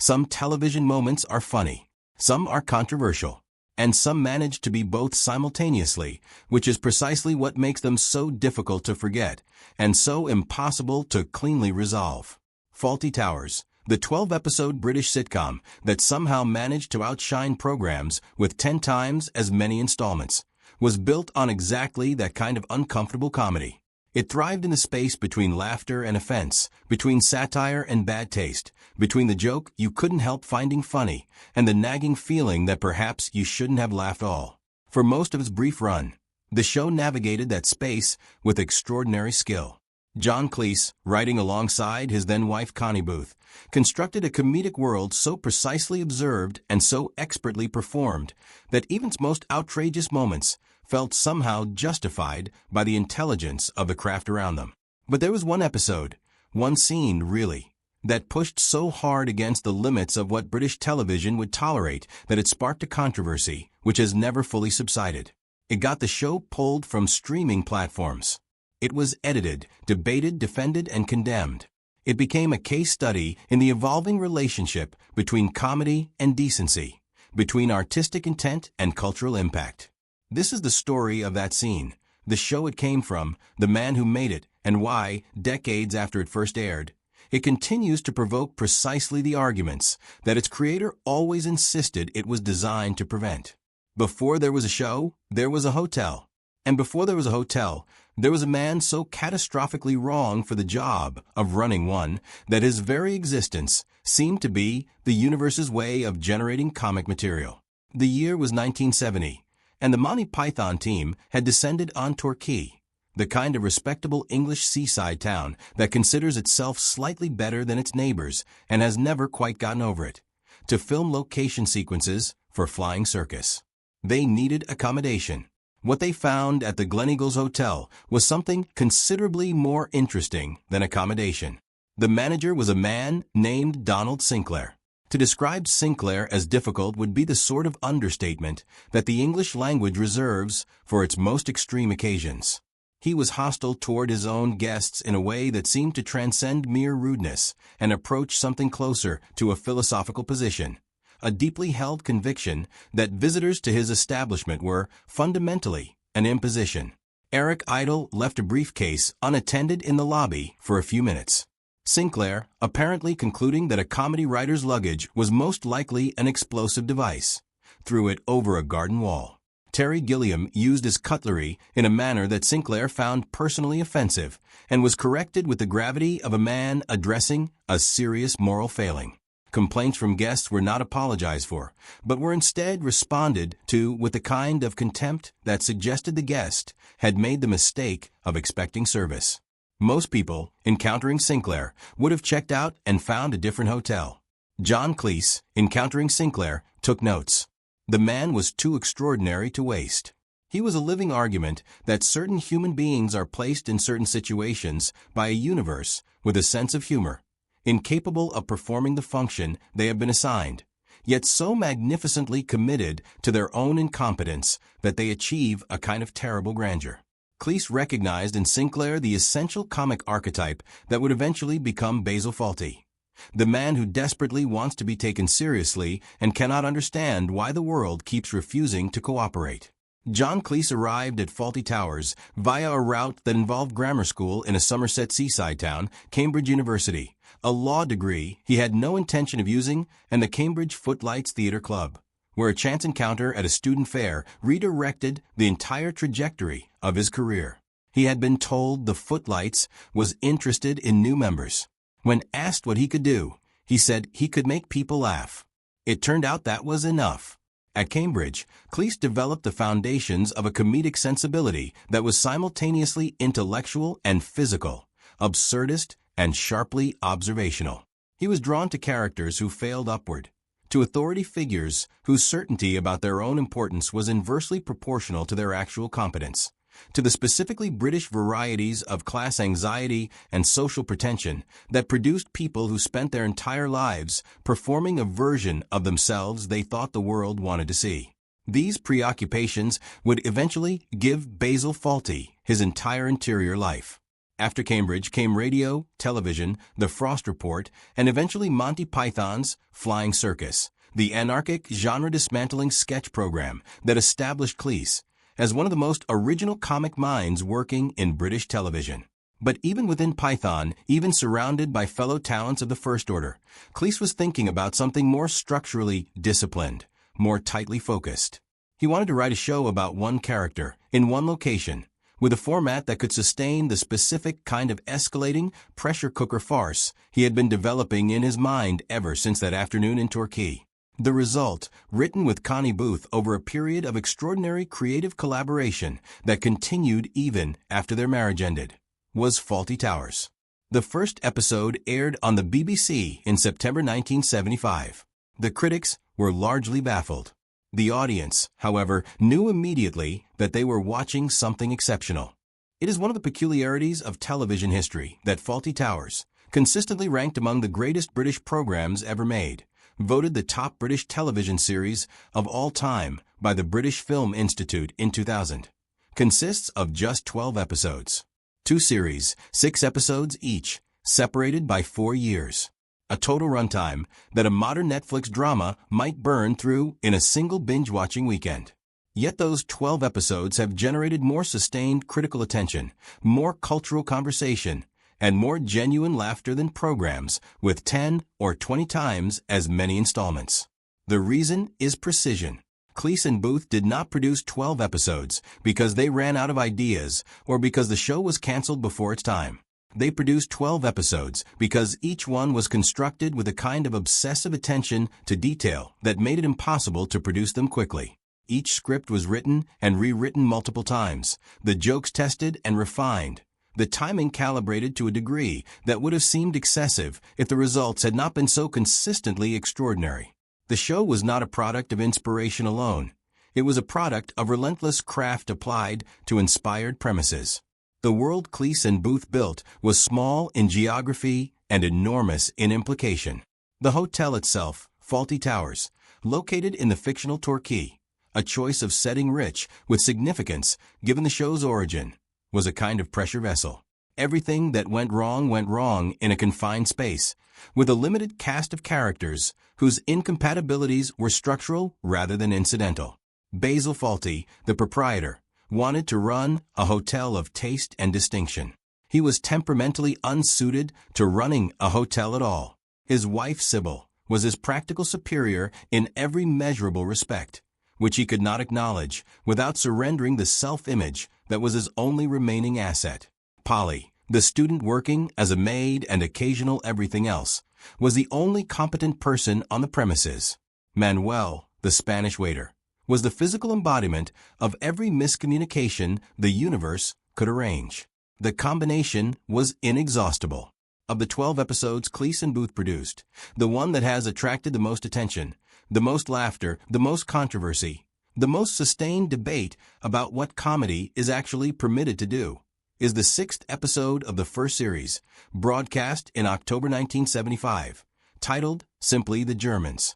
Some television moments are funny, some are controversial, and some manage to be both simultaneously, which is precisely what makes them so difficult to forget and so impossible to cleanly resolve. Fawlty Towers, the 12-episode British sitcom that somehow managed to outshine programs with 10 times as many installments, was built on exactly that kind of uncomfortable comedy. It thrived in the space between laughter and offense, between satire and bad taste, between the joke you couldn't help finding funny and the nagging feeling that perhaps you shouldn't have laughed all. For most of its brief run, the show navigated that space with extraordinary skill. John Cleese, writing alongside his then-wife Connie Booth, constructed a comedic world so precisely observed and so expertly performed that even its most outrageous moments felt somehow justified by the intelligence of the craft around them. But there was one episode, one scene really, that pushed so hard against the limits of what British television would tolerate that it sparked a controversy which has never fully subsided. It got the show pulled from streaming platforms. It was edited, debated, defended, and condemned. It became a case study in the evolving relationship between comedy and decency, between artistic intent and cultural impact. This is the story of that scene, the show it came from, the man who made it, and why, decades after it first aired, it continues to provoke precisely the arguments that its creator always insisted it was designed to prevent. Before there was a show, there was a hotel. And before there was a hotel, there was a man so catastrophically wrong for the job of running one that his very existence seemed to be the universe's way of generating comic material. The year was 1970. And the Monty Python team had descended on Torquay, the kind of respectable English seaside town that considers itself slightly better than its neighbors and has never quite gotten over it, to film location sequences for Flying Circus. They needed accommodation. What they found at the Gleneagles Hotel was something considerably more interesting than accommodation. The manager was a man named Donald Sinclair. To describe Sinclair as difficult would be the sort of understatement that the English language reserves for its most extreme occasions. He was hostile toward his own guests in a way that seemed to transcend mere rudeness and approach something closer to a philosophical position, a deeply held conviction that visitors to his establishment were, fundamentally, an imposition. Eric Idle left a briefcase unattended in the lobby for a few minutes. Sinclair, apparently concluding that a comedy writer's luggage was most likely an explosive device, threw it over a garden wall. Terry Gilliam used his cutlery in a manner that Sinclair found personally offensive and was corrected with the gravity of a man addressing a serious moral failing. Complaints from guests were not apologized for, but were instead responded to with the kind of contempt that suggested the guest had made the mistake of expecting service. Most people, encountering Sinclair, would have checked out and found a different hotel. John Cleese, encountering Sinclair, took notes. The man was too extraordinary to waste. He was a living argument that certain human beings are placed in certain situations by a universe with a sense of humor, incapable of performing the function they have been assigned, yet so magnificently committed to their own incompetence that they achieve a kind of terrible grandeur. Cleese recognized in Sinclair the essential comic archetype that would eventually become Basil Fawlty, the man who desperately wants to be taken seriously and cannot understand why the world keeps refusing to cooperate. John Cleese arrived at Fawlty Towers via a route that involved grammar school in a Somerset seaside town, Cambridge University, a law degree he had no intention of using, and the Cambridge Footlights Theatre Club, where a chance encounter at a student fair redirected the entire trajectory of his career. He had been told the Footlights was interested in new members. When asked what he could do, he said he could make people laugh. It turned out that was enough. At Cambridge, Cleese developed the foundations of a comedic sensibility that was simultaneously intellectual and physical, absurdist and sharply observational. He was drawn to characters who failed upward, to authority figures whose certainty about their own importance was inversely proportional to their actual competence, to the specifically British varieties of class anxiety and social pretension that produced people who spent their entire lives performing a version of themselves they thought the world wanted to see. These preoccupations would eventually give Basil Fawlty his entire interior life. After Cambridge came radio, television, The Frost Report, and eventually Monty Python's Flying Circus, the anarchic, genre-dismantling sketch program that established Cleese as one of the most original comic minds working in British television. But even within Python, even surrounded by fellow talents of the first order, Cleese was thinking about something more structurally disciplined, more tightly focused. He wanted to write a show about one character, in one location, with a format that could sustain the specific kind of escalating, pressure cooker farce he had been developing in his mind ever since that afternoon in Torquay. The result, written with Connie Booth over a period of extraordinary creative collaboration that continued even after their marriage ended, was Fawlty Towers. The first episode aired on the BBC in September 1975. The critics were largely baffled. The audience, however, knew immediately that they were watching something exceptional. It is one of the peculiarities of television history that Fawlty Towers, consistently ranked among the greatest British programs ever made, voted the top British television series of all time by the British Film Institute in 2000, consists of just 12 episodes. 2 series, 6 episodes each, separated by 4 years. A total runtime that a modern Netflix drama might burn through in a single binge-watching weekend. Yet those 12 episodes have generated more sustained critical attention, more cultural conversation, and more genuine laughter than programs with 10 or 20 times as many installments. The reason is precision. Cleese and Booth did not produce 12 episodes because they ran out of ideas or because the show was canceled before its time. They produced 12 episodes because each one was constructed with a kind of obsessive attention to detail that made it impossible to produce them quickly. Each script was written and rewritten multiple times, the jokes tested and refined, the timing calibrated to a degree that would have seemed excessive if the results had not been so consistently extraordinary. The show was not a product of inspiration alone. It was a product of relentless craft applied to inspired premises. The world Cleese and Booth built was small in geography and enormous in implication. The hotel itself, Fawlty Towers, located in the fictional Torquay, a choice of setting rich with significance given the show's origin, was a kind of pressure vessel. Everything that went wrong in a confined space, with a limited cast of characters whose incompatibilities were structural rather than incidental. Basil Fawlty, the proprietor, wanted to run a hotel of taste and distinction. He was temperamentally unsuited to running a hotel at all. His wife, Sybil, was his practical superior in every measurable respect, which he could not acknowledge without surrendering the self-image that was his only remaining asset. Polly, the student working as a maid and occasional everything else, was the only competent person on the premises. Manuel, the Spanish waiter, was the physical embodiment of every miscommunication the universe could arrange. The combination was inexhaustible. Of the 12 episodes Cleese and Booth produced, the one that has attracted the most attention, the most laughter, the most controversy, the most sustained debate about what comedy is actually permitted to do, is the 6th episode of the first series, broadcast in October 1975, titled simply The Germans.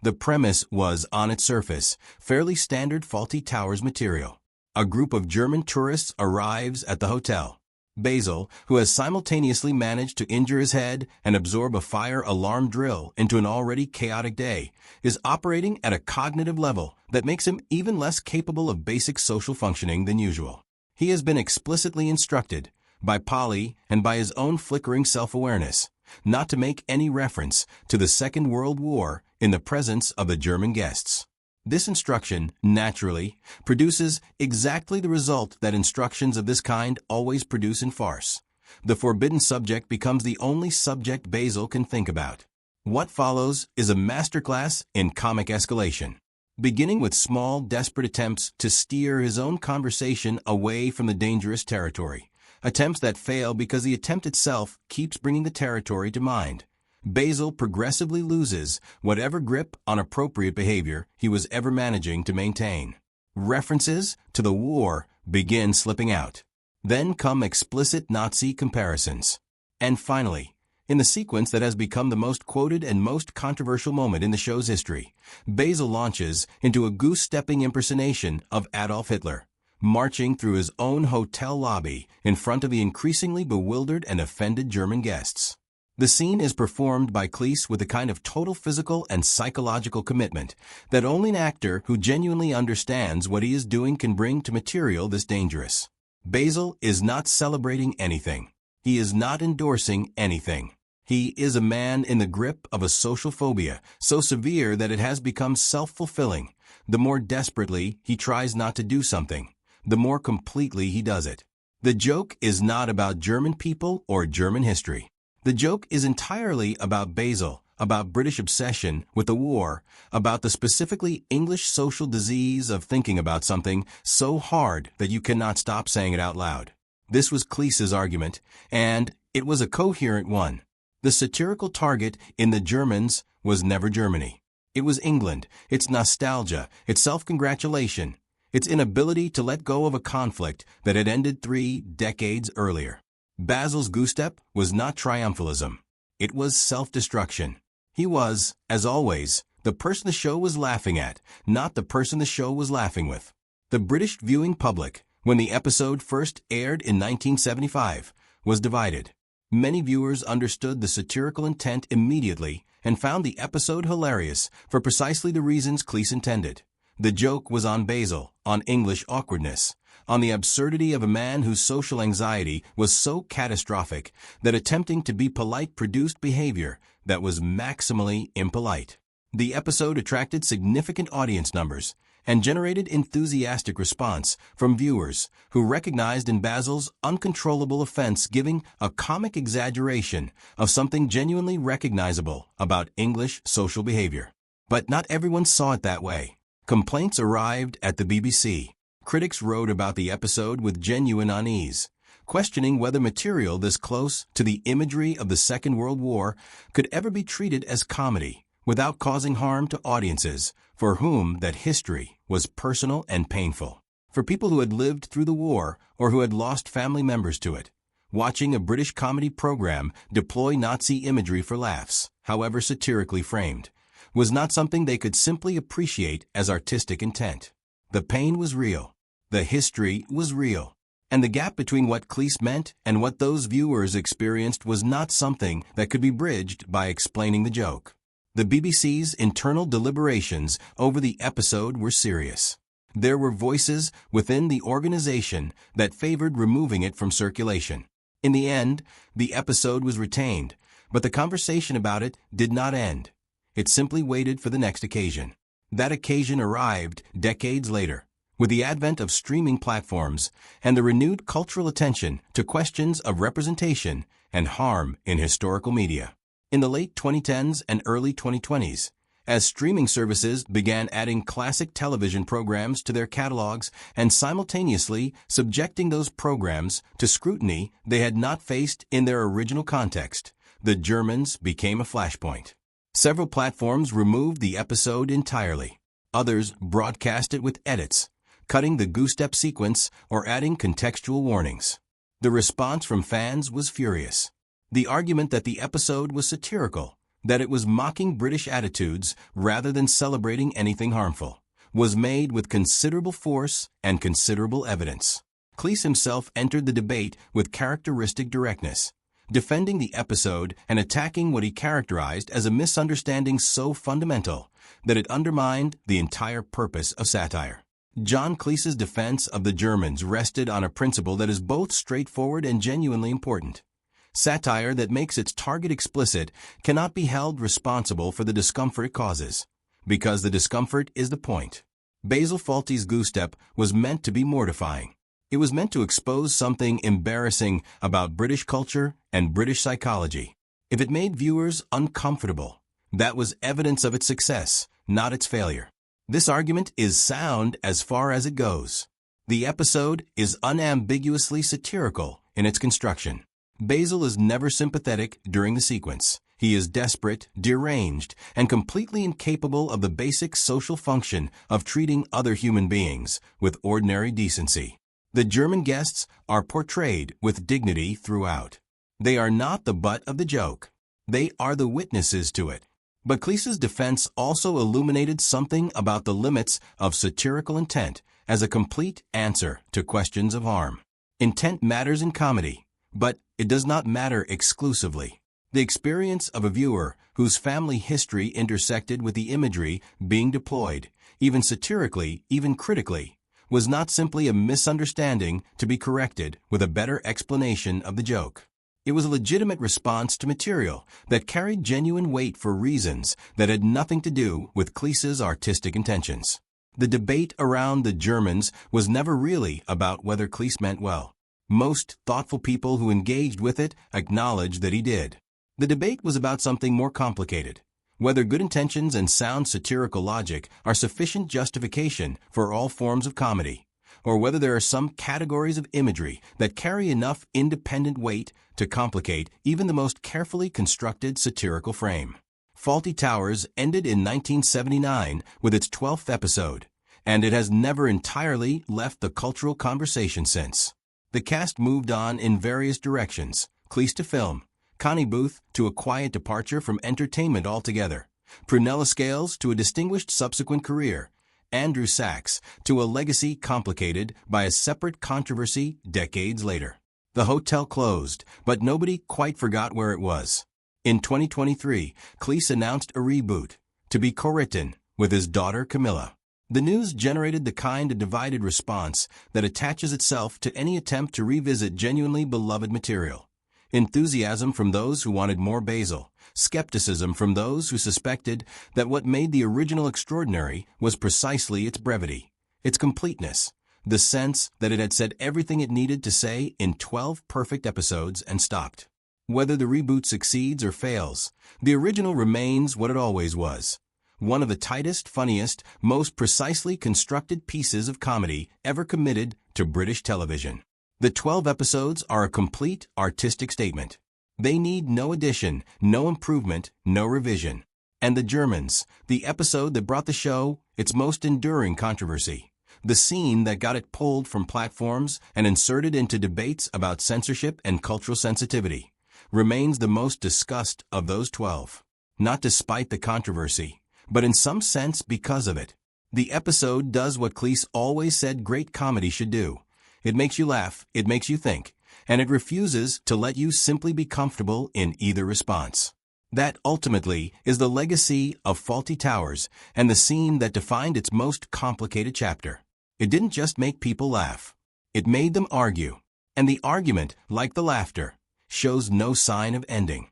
The premise was, on its surface, fairly standard Fawlty Towers material. A group of German tourists arrives at the hotel. Basil, who has simultaneously managed to injure his head and absorb a fire alarm drill into an already chaotic day, is operating at a cognitive level that makes him even less capable of basic social functioning than usual. He has been explicitly instructed, by Polly and by his own flickering self-awareness, not to make any reference to the Second World War in the presence of the German guests. This instruction, naturally, produces exactly the result that instructions of this kind always produce in farce. The forbidden subject becomes the only subject Basil can think about. What follows is a masterclass in comic escalation. Beginning with small, desperate attempts to steer his own conversation away from the dangerous territory. Attempts that fail because the attempt itself keeps bringing the territory to mind. Basil progressively loses whatever grip on appropriate behavior he was ever managing to maintain. References to the war begin slipping out. Then come explicit Nazi comparisons. And finally, in the sequence that has become the most quoted and most controversial moment in the show's history, Basil launches into a goose-stepping impersonation of Adolf Hitler, marching through his own hotel lobby in front of the increasingly bewildered and offended German guests. The scene is performed by Cleese with a kind of total physical and psychological commitment that only an actor who genuinely understands what he is doing can bring to material this dangerous. Basil is not celebrating anything. He is not endorsing anything. He is a man in the grip of a social phobia, so severe that it has become self-fulfilling. The more desperately he tries not to do something, the more completely he does it. The joke is not about German people or German history. The joke is entirely about Basil, about British obsession with the war, about the specifically English social disease of thinking about something so hard that you cannot stop saying it out loud. This was Cleese's argument, and it was a coherent one. The satirical target in The Germans was never Germany. It was England, its nostalgia, its self-congratulation, its inability to let go of a conflict that had ended 3 decades earlier. Basil's goose-step was not triumphalism. It was self-destruction. He was, as always, the person the show was laughing at, not the person the show was laughing with. The British viewing public, when the episode first aired in 1975, was divided. Many viewers understood the satirical intent immediately and found the episode hilarious for precisely the reasons Cleese intended. The joke was on Basil, on English awkwardness, on the absurdity of a man whose social anxiety was so catastrophic that attempting to be polite produced behavior that was maximally impolite. The episode attracted significant audience numbers and generated enthusiastic response from viewers who recognized in Basil's uncontrollable offense giving a comic exaggeration of something genuinely recognizable about English social behavior. But not everyone saw it that way. Complaints arrived at the BBC. Critics wrote about the episode with genuine unease, questioning whether material this close to the imagery of the Second World War could ever be treated as comedy without causing harm to audiences for whom that history was personal and painful. For people who had lived through the war or who had lost family members to it, watching a British comedy program deploy Nazi imagery for laughs, however satirically framed, was not something they could simply appreciate as artistic intent. The pain was real. The history was real. And the gap between what Cleese meant and what those viewers experienced was not something that could be bridged by explaining the joke. The BBC's internal deliberations over the episode were serious. There were voices within the organization that favored removing it from circulation. In the end, the episode was retained, but the conversation about it did not end. It simply waited for the next occasion. That occasion arrived decades later, with the advent of streaming platforms and the renewed cultural attention to questions of representation and harm in historical media. In the late 2010s and early 2020s, as streaming services began adding classic television programs to their catalogs and simultaneously subjecting those programs to scrutiny they had not faced in their original context, The Germans became a flashpoint. Several platforms removed the episode entirely. Others broadcast it with edits, cutting the goose-step sequence or adding contextual warnings. The response from fans was furious. The argument that the episode was satirical, that it was mocking British attitudes rather than celebrating anything harmful, was made with considerable force and considerable evidence. Cleese himself entered the debate with characteristic directness, defending the episode and attacking what he characterized as a misunderstanding so fundamental that it undermined the entire purpose of satire. John Cleese's defense of The Germans rested on a principle that is both straightforward and genuinely important. Satire that makes its target explicit cannot be held responsible for the discomfort it causes, because the discomfort is the point. Basil Fawlty's goose-step was meant to be mortifying. It was meant to expose something embarrassing about British culture and British psychology. If it made viewers uncomfortable, that was evidence of its success, not its failure. This argument is sound as far as it goes. The episode is unambiguously satirical in its construction. Basil is never sympathetic during the sequence. He is desperate, deranged, and completely incapable of the basic social function of treating other human beings with ordinary decency. The German guests are portrayed with dignity throughout. They are not the butt of the joke. They are the witnesses to it. But Cleese's defense also illuminated something about the limits of satirical intent as a complete answer to questions of harm. Intent matters in comedy, but it does not matter exclusively. The experience of a viewer whose family history intersected with the imagery being deployed, even satirically, even critically, was not simply a misunderstanding to be corrected with a better explanation of the joke. It was a legitimate response to material that carried genuine weight for reasons that had nothing to do with Cleese's artistic intentions. The debate around the Germans was never really about whether Cleese meant well. Most thoughtful people who engaged with it acknowledged that he did. The debate was about something more complicated: whether good intentions and sound satirical logic are sufficient justification for all forms of comedy, or whether there are some categories of imagery that carry enough independent weight to complicate even the most carefully constructed satirical frame. Fawlty Towers ended in 1979 with its 12th episode, and it has never entirely left the cultural conversation since. The cast moved on in various directions: Cleese to film, Connie Booth to a quiet departure from entertainment altogether, Prunella Scales to a distinguished subsequent career, Andrew Sachs to a legacy complicated by a separate controversy decades later. The hotel closed, but nobody quite forgot where it was. In 2023, Cleese announced a reboot, to be co-written with his daughter Camilla. The news generated the kind of divided response that attaches itself to any attempt to revisit genuinely beloved material. Enthusiasm from those who wanted more Basil, skepticism from those who suspected that what made the original extraordinary was precisely its brevity, its completeness, the sense that it had said everything it needed to say in 12 perfect episodes and stopped. Whether the reboot succeeds or fails, the original remains what it always was: one of the tightest, funniest, most precisely constructed pieces of comedy ever committed to British television. The 12 episodes are a complete artistic statement. They need no addition, no improvement, no revision. And The Germans, the episode that brought the show its most enduring controversy, the scene that got it pulled from platforms and inserted into debates about censorship and cultural sensitivity, remains the most discussed of those 12. Not despite the controversy, but in some sense because of it. The episode does what Cleese always said great comedy should do. It makes you laugh, it makes you think, and it refuses to let you simply be comfortable in either response. That ultimately is the legacy of Fawlty Towers and the scene that defined its most complicated chapter. It didn't just make people laugh. It made them argue. And the argument, like the laughter, shows no sign of ending.